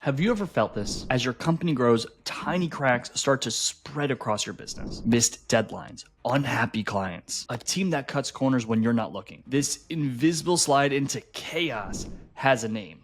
Have you ever felt this? As your company grows, tiny cracks start to spread across your business. Missed deadlines, unhappy clients, a team that cuts corners when you're not looking. This invisible slide into chaos has a name.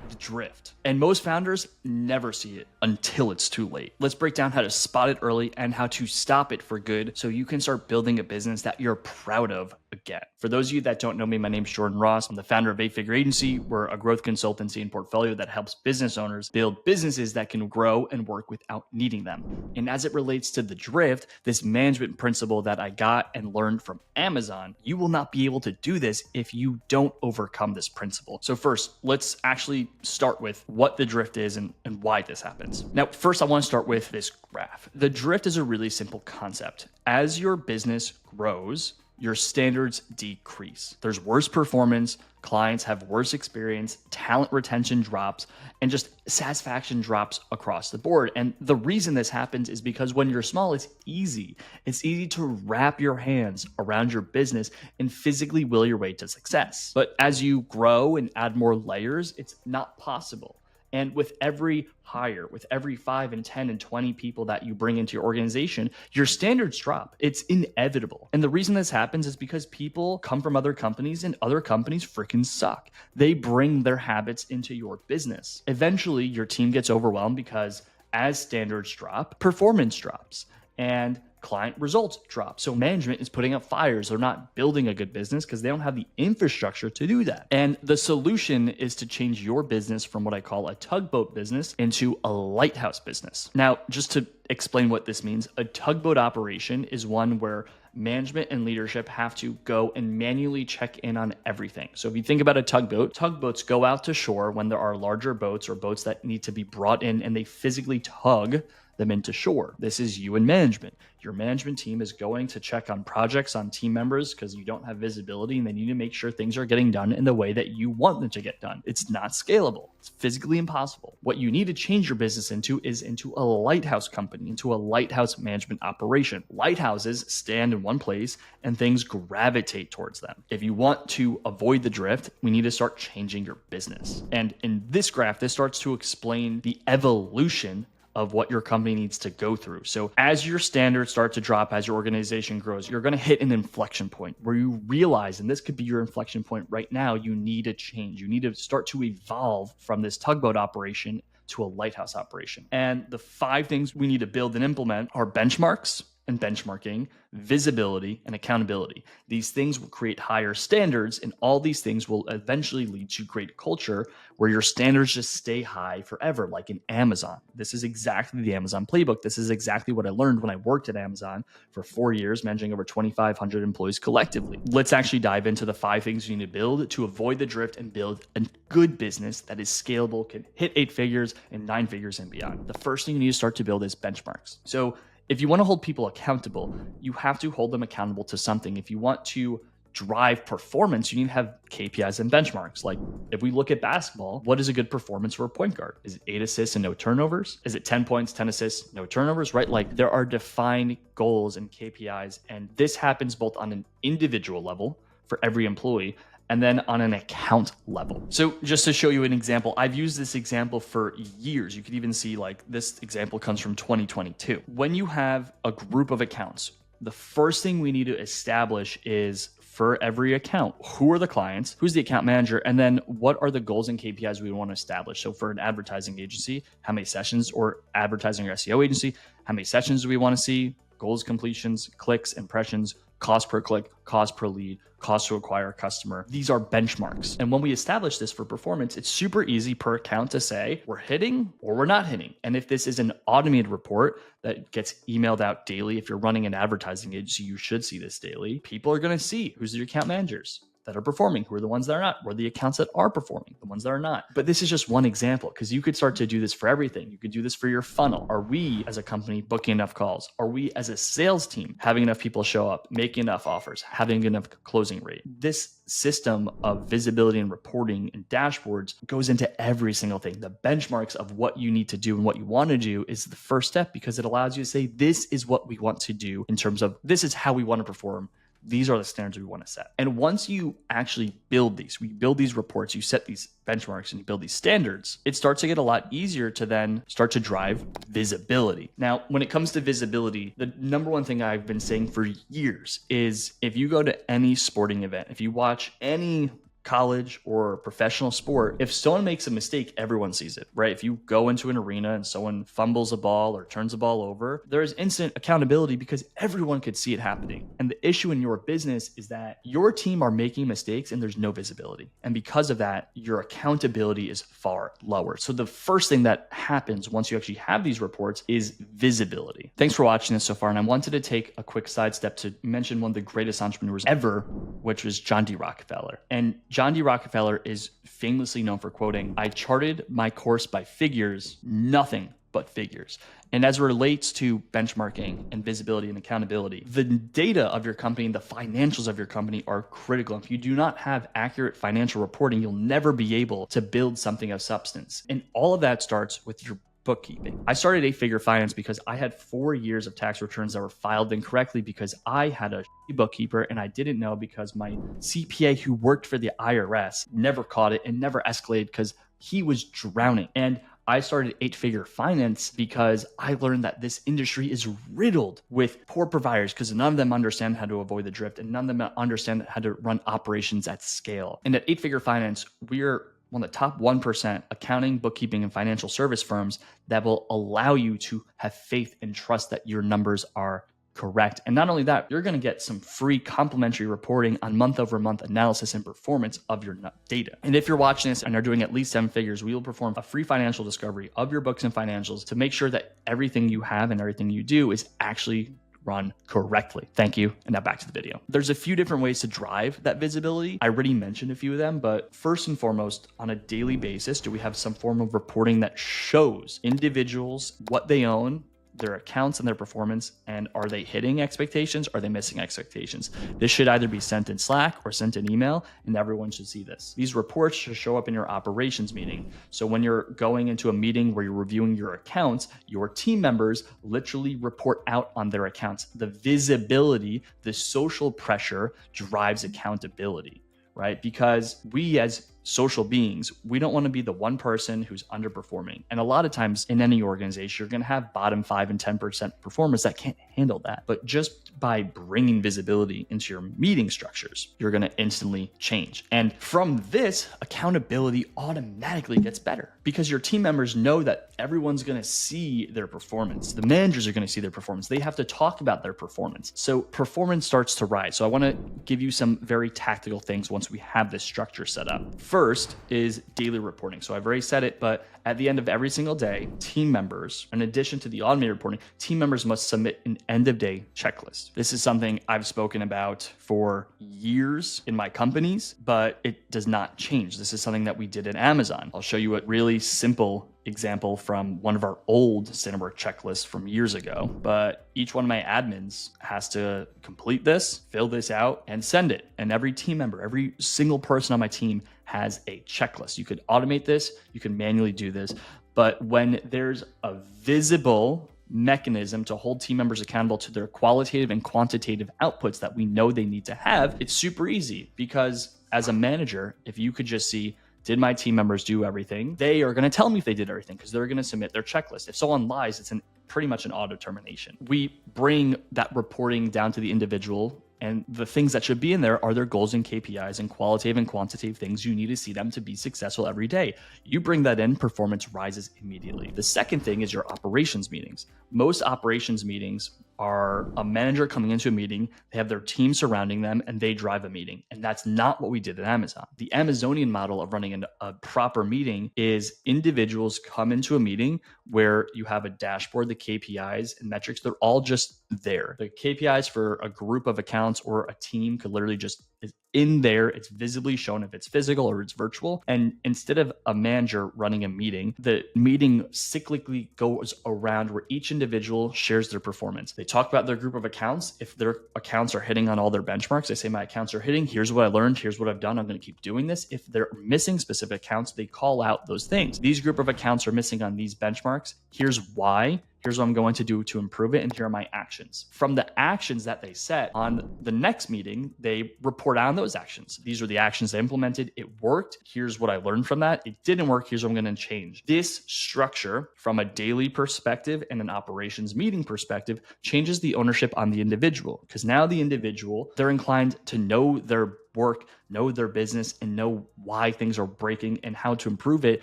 The drift. And most founders never see it until it's too late. Let's break down how to spot it early and how to stop it for good so you can start building a business that you're proud of again. For those of you that don't know me, my name's Jordan Ross. I'm the founder of 8-Figure Agency. We're a growth consultancy and portfolio that helps business owners build businesses that can grow and work without needing them. And as it relates to the drift, this management principle that I got and learned from Amazon, you will not be able to do this if you don't overcome this principle. So first, let's actually start with what the drift is and why this happens. Now, first, I want to start with this graph. The drift is a really simple concept. As your business grows, your standards decrease. There's worse performance, clients have worse experience, talent retention drops, and just satisfaction drops across the board. And the reason this happens is because when you're small, it's easy. It's easy to wrap your hands around your business and physically will your way to success. But as you grow and add more layers, it's not possible. And with every hire, with every 5 and 10 and 20 people that you bring into your organization, your standards drop. It's inevitable. And the reason this happens is because people come from other companies and other companies freaking suck. They bring their habits into your business. Eventually, your team gets overwhelmed because as standards drop, performance drops. And client results drop. So management is putting up fires. They're not building a good business because they don't have the infrastructure to do that. And the solution is to change your business from what I call a tugboat business into a lighthouse business. Now, just to explain what this means, a tugboat operation is one where management and leadership have to go and manually check in on everything. So if you think about a tugboat, tugboats go out to shore when there are larger boats or boats that need to be brought in and they physically tug them into shore. This is you and management. Your management team is going to check on projects, on team members, because you don't have visibility and they need to make sure things are getting done in the way that you want them to get done. It's not scalable. It's physically impossible. What you need to change your business into is into a lighthouse company, into a lighthouse management operation. Lighthouses stand in one place and things gravitate towards them. If you want to avoid the drift, we need to start changing your business. And in this graph, this starts to explain the evolution of what your company needs to go through. So as your standards start to drop, as your organization grows, you're going to hit an inflection point where you realize, and this could be your inflection point right now, you need a change. You need to start to evolve from this tugboat operation to a lighthouse operation. And the 5 things we need to build and implement are benchmarks and benchmarking, visibility, and accountability. These things will create higher standards, and all these things will eventually lead to great culture where your standards just stay high forever, like in Amazon. This is exactly the Amazon playbook. This is exactly what I learned when I worked at Amazon for 4 years, managing over 2,500 employees collectively. Let's actually dive into the 5 things you need to build to avoid the drift and build a good business that is scalable, can hit 8 figures and 9 figures and beyond. The first thing you need to start to build is benchmarks. So if you want to hold people accountable, you have to hold them accountable to something. If you want to drive performance, you need to have KPIs and benchmarks. Like if we look at basketball, what is a good performance for a point guard? Is it 8 assists and no turnovers? Is it 10 points, 10 assists, no turnovers, right? Like there are defined goals and KPIs, and this happens both on an individual level for every employee and then on an account level. So just to show you an example, I've used this example for years. You could even see like this example comes from 2022. When you have a group of accounts, the first thing we need to establish is for every account, who are the clients, who's the account manager, and then what are the goals and KPIs we want to establish. So for an advertising agency, how many sessions, or advertising or SEO agency, how many sessions do we want to see, goals, completions, clicks, impressions, cost per click, cost per lead, cost to acquire a customer. These are benchmarks. And when we establish this for performance, it's super easy per account to say we're hitting or we're not hitting. And if this is an automated report that gets emailed out daily, if you're running an advertising agency, you should see this daily. People are going to see who's your account managers that are performing, who are the ones that are not, who are the accounts that are performing, the ones that are not. But this is just one example because you could start to do this for everything. You could do this for your funnel. Are we as a company booking enough calls? Are we as a sales team having enough people show up, making enough offers, having enough closing rate? This system of visibility and reporting and dashboards goes into every single thing. The benchmarks of what you need to do and what you want to do is the first step because it allows you to say, this is what we want to do in terms of this is how we want to perform. these are the standards we want to set. And once you actually build these, we build these reports, you set these benchmarks and you build these standards, it starts to get a lot easier to then start to drive visibility. Now, when it comes to visibility, the number one thing I've been saying for years is if you go to any sporting event, if you watch any college or professional sport, if someone makes a mistake, everyone sees it, right? If you go into an arena and someone fumbles a ball or turns a ball over, there is instant accountability because everyone could see it happening. And the issue in your business is that your team are making mistakes and there's no visibility. And because of that, your accountability is far lower. So the first thing that happens once you actually have these reports is visibility. Thanks for watching this so far. And I wanted to take a quick sidestep to mention one of the greatest entrepreneurs ever, which was John D. Rockefeller. And John D. Rockefeller is famously known for quoting, "I charted my course by figures, nothing but figures." And as it relates to benchmarking and visibility and accountability, the data of your company and the financials of your company are critical. If you do not have accurate financial reporting, you'll never be able to build something of substance. And all of that starts with your bookkeeping. I started 8-Figure Finance because I had 4 years of tax returns that were filed incorrectly because I had a bookkeeper and I didn't know because my CPA who worked for the IRS never caught it and never escalated because he was drowning. And I started 8-Figure Finance because I learned that this industry is riddled with poor providers because none of them understand how to avoid the drift and none of them understand how to run operations at scale. And at 8-Figure Finance, we're one of the top 1% accounting, bookkeeping, and financial service firms that will allow you to have faith and trust that your numbers are correct. And not only that, you're going to get some free complimentary reporting on month-over-month analysis and performance of your data. And if you're watching this and are doing at least 7 figures, we will perform a free financial discovery of your books and financials to make sure that everything you have and everything you do is actually run correctly. Thank you. And now back to the video. There's a few different ways to drive that visibility. I already mentioned a few of them, but first and foremost, on a daily basis, do we have some form of reporting that shows individuals what they own, their accounts and their performance, and are they hitting expectations? Are they missing expectations? This should either be sent in Slack or sent in email, and everyone should see this. These reports should show up in your operations meeting. So when you're going into a meeting where you're reviewing your accounts, your team members literally report out on their accounts. The visibility, the social pressure drives accountability, right? Because we as social beings, we don't want to be the one person who's underperforming. And a lot of times in any organization, you're going to have bottom 5 and 10% performers that can't handle that. But just by bringing visibility into your meeting structures, you're going to instantly change. And from this, accountability automatically gets better because your team members know that everyone's going to see their performance. The managers are going to see their performance. They have to talk about their performance. So performance starts to rise. So I want to give you some very tactical things once we have this structure set up. First is daily reporting. So I've already said it, but at the end of every single day, team members, in addition to the automated reporting, team members must submit an end of day checklist. This is something I've spoken about for years in my companies, but it does not change. This is something that we did at Amazon. I'll show you a really simple example from one of our old Cinework checklists from years ago, but each one of my admins has to complete this, fill this out, and send it. And every team member, every single person on my team has a checklist. You could automate this, you can manually do this, but when there's a visible mechanism to hold team members accountable to their qualitative and quantitative outputs that we know they need to have, it's super easy because as a manager, if you could just see, did my team members do everything? They are going to tell me if they did everything because they're going to submit their checklist. If someone lies, it's pretty much an auto termination. We bring that reporting down to the individual, and the things that should be in there are their goals and KPIs and qualitative and quantitative things you need to see them to be successful every day. You bring that in, performance rises immediately. The second thing is your operations meetings. Most operations meetings are a manager coming into a meeting, they have their team surrounding them, and they drive a meeting. And that's not what we did at Amazon. The Amazonian model of running a proper meeting is individuals come into a meeting where you have a dashboard, the KPIs and metrics, they're all just there. The KPIs for a group of accounts or a team could literally just is in there. It's visibly shown if it's physical or it's virtual. And instead of a manager running a meeting, the meeting cyclically goes around where each individual shares their performance. They talk about their group of accounts. If their accounts are hitting on all their benchmarks, they say, my accounts are hitting. Here's what I learned. Here's what I've done. I'm going to keep doing this. If they're missing specific accounts, they call out those things. These group of accounts are missing on these benchmarks. Here's why. Here's what I'm going to do to improve it, and here are my actions. From the actions that they set on the next meeting, they report on those actions. These are the actions they implemented. It worked. Here's what I learned from that. It didn't work. Here's what I'm going to change. This structure from a daily perspective and an operations meeting perspective changes the ownership on the individual, because now the individual, they're inclined to know their work, know their business, and know why things are breaking and how to improve it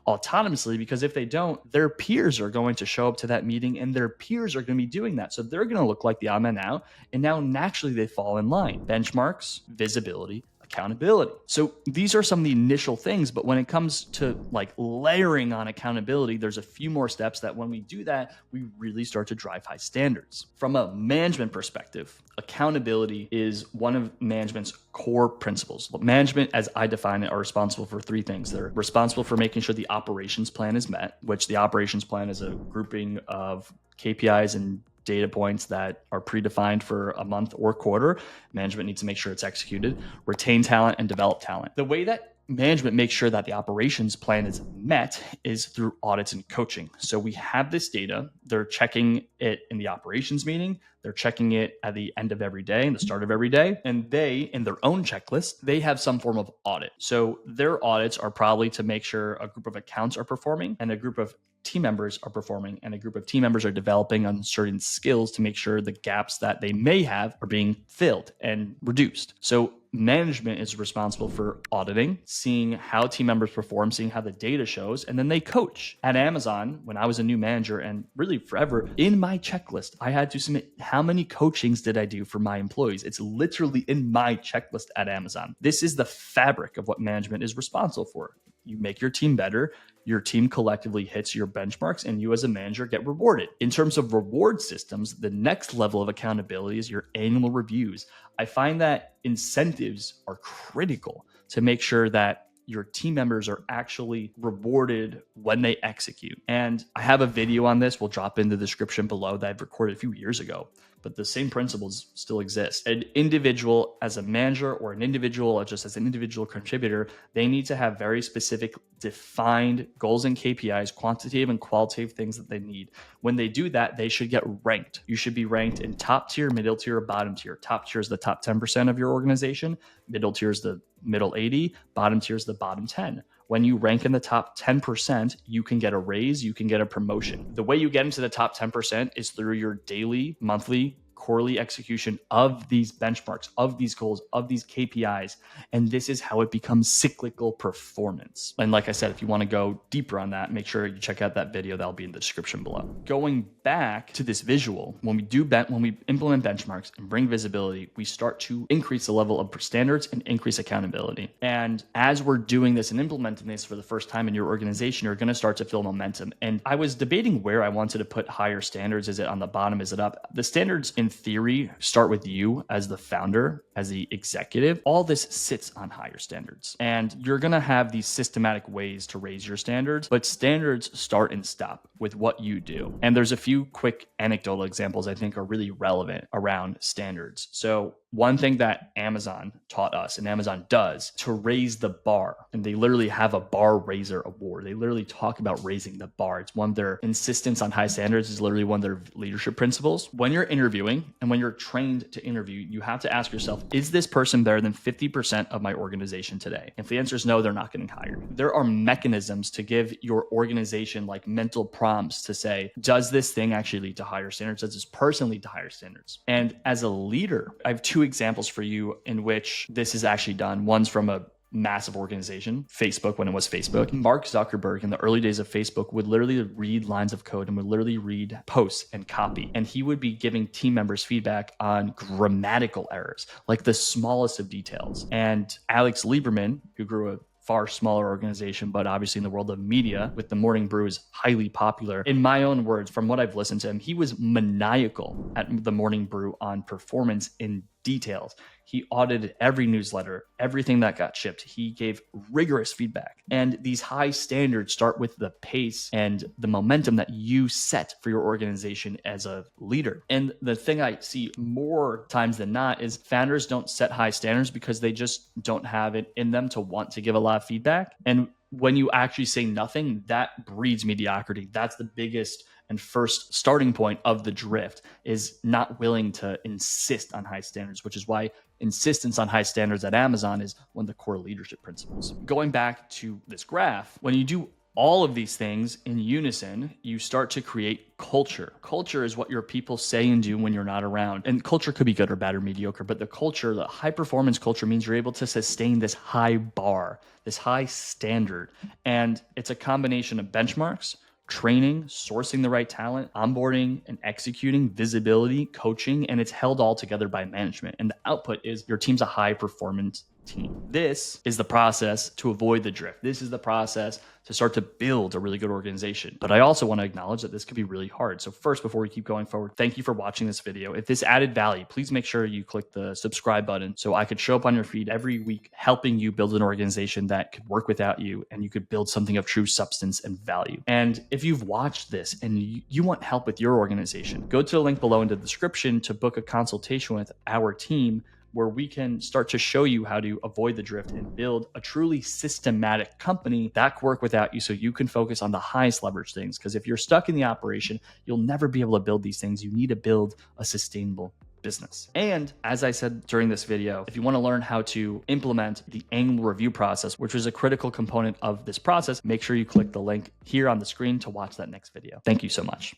autonomously. Because if they don't, their peers are going to show up to that meeting and their peers are going to be doing that. So they're going to look like the odd man out. And now naturally they fall in line. Benchmarks, visibility, accountability. So these are some of the initial things, but when it comes to like layering on accountability, there's a few more steps that when we do that, we really start to drive high standards. From a management perspective, accountability is one of management's core principles. Management, as I define it, are responsible for three things. They're responsible for making sure the operations plan is met, which the operations plan is a grouping of KPIs and data points that are predefined for a month or quarter. Management needs to make sure it's executed, retain talent, and develop talent. The way that management makes sure that the operations plan is met is through audits and coaching. So we have this data. They're checking it in the operations meeting. They're checking it at the end of every day and the start of every day. And they, in their own checklist, they have some form of audit. So their audits are probably to make sure a group of accounts are performing and a group of team members are performing and a group of team members are developing on certain skills to make sure the gaps that they may have are being filled and reduced. So management is responsible for auditing, seeing how team members perform, seeing how the data shows, and then they coach. At Amazon, when I was a new manager and really forever, in my checklist, I had to submit how many coachings did I do for my employees. It's literally in my checklist at Amazon. This is the fabric of what management is responsible for. You make your team better, your team collectively hits your benchmarks, and you as a manager get rewarded. In terms of reward systems, the next level of accountability is your annual reviews. I find that incentives are critical to make sure that your team members are actually rewarded when they execute. And I have a video on this. We'll drop in the description below that I've recorded a few years ago, but the same principles still exist. An individual as a manager or an individual or just as an individual contributor, they need to have very specific defined goals and KPIs, quantitative and qualitative things that they need. When they do that, they should get ranked. You should be ranked in top tier, middle tier, bottom tier. Top tier is the top 10% of your organization. Middle tier is the middle 80. Bottom tier is the bottom 10. When you rank in the top 10%, you can get a raise, you can get a promotion. The way you get into the top 10% is through your daily, monthly, quarterly execution of these benchmarks, of these goals, of these KPIs. And this is how it becomes cyclical performance. And like I said, if you want to go deeper on that, make sure you check out that video. That'll be in the description below. Going back to this visual, when we implement benchmarks and bring visibility, we start to increase the level of standards and increase accountability. And as we're doing this and implementing this for the first time in your organization, you're going to start to feel momentum. And I was debating where I wanted to put higher standards. Is it on the bottom? Is it up? The standards in theory start with you as the founder, as the executive. All this sits on higher standards, and you're going to have these systematic ways to raise your standards, but standards start and stop with what you do. And there's a few quick anecdotal examples I think are really relevant around standards. So one thing that Amazon taught us and Amazon does to raise the bar, and they literally have a bar raiser award. They literally talk about raising the bar. It's one of their insistence on high standards is literally one of their leadership principles. When you're interviewing and when you're trained to interview, you have to ask yourself, is this person better than 50% of my organization today? If the answer is no, they're not getting hired. There are mechanisms to give your organization like mental prompts to say, does this thing actually lead to higher standards? Does this person lead to higher standards? And as a leader, I have two examples for you in which this is actually done. One's from a massive organization, Facebook, when it was Facebook. Mark Zuckerberg in the early days of Facebook would literally read lines of code and would literally read posts and copy. And he would be giving team members feedback on grammatical errors, like the smallest of details. And Alex Lieberman, who grew a far smaller organization, but obviously in the world of media with the Morning Brew is highly popular. In my own words, from what I've listened to him, he was maniacal at the Morning Brew on performance in details. He audited every newsletter, everything that got shipped. He gave rigorous feedback. And these high standards start with the pace and the momentum that you set for your organization as a leader. And the thing I see more times than not is founders don't set high standards because they just don't have it in them to want to give a lot of feedback. And when you actually say nothing, that breeds mediocrity. That's the biggest and first starting point of the drift, is not willing to insist on high standards, which is why insistence on high standards at Amazon is one of the core leadership principles. Going back to this graph, when you do all of these things in unison, you start to create culture. Culture is what your people say and do when you're not around. And culture could be good or bad or mediocre, but the culture, the high performance culture, means you're able to sustain this high bar, this high standard. And it's a combination of benchmarks, training, sourcing the right talent, onboarding and executing, visibility, coaching, and it's held all together by management. And the output is your team's a high performance team. This is the process to avoid the drift. This is the process to start to build a really good organization. But I also want to acknowledge that this could be really hard. So first, before we keep going forward, thank you for watching this video. If this added value, please make sure you click the subscribe button so I could show up on your feed every week, helping you build an organization that could work without you and you could build something of true substance and value. And if you've watched this and you want help with your organization, go to the link below in the description to book a consultation with our team, where we can start to show you how to avoid the drift and build a truly systematic company that can work without you so you can focus on the highest leverage things. Because if you're stuck in the operation, you'll never be able to build these things. You need to build a sustainable business. And as I said during this video, if you want to learn how to implement the annual review process, which is a critical component of this process, make sure you click the link here on the screen to watch that next video. Thank you so much.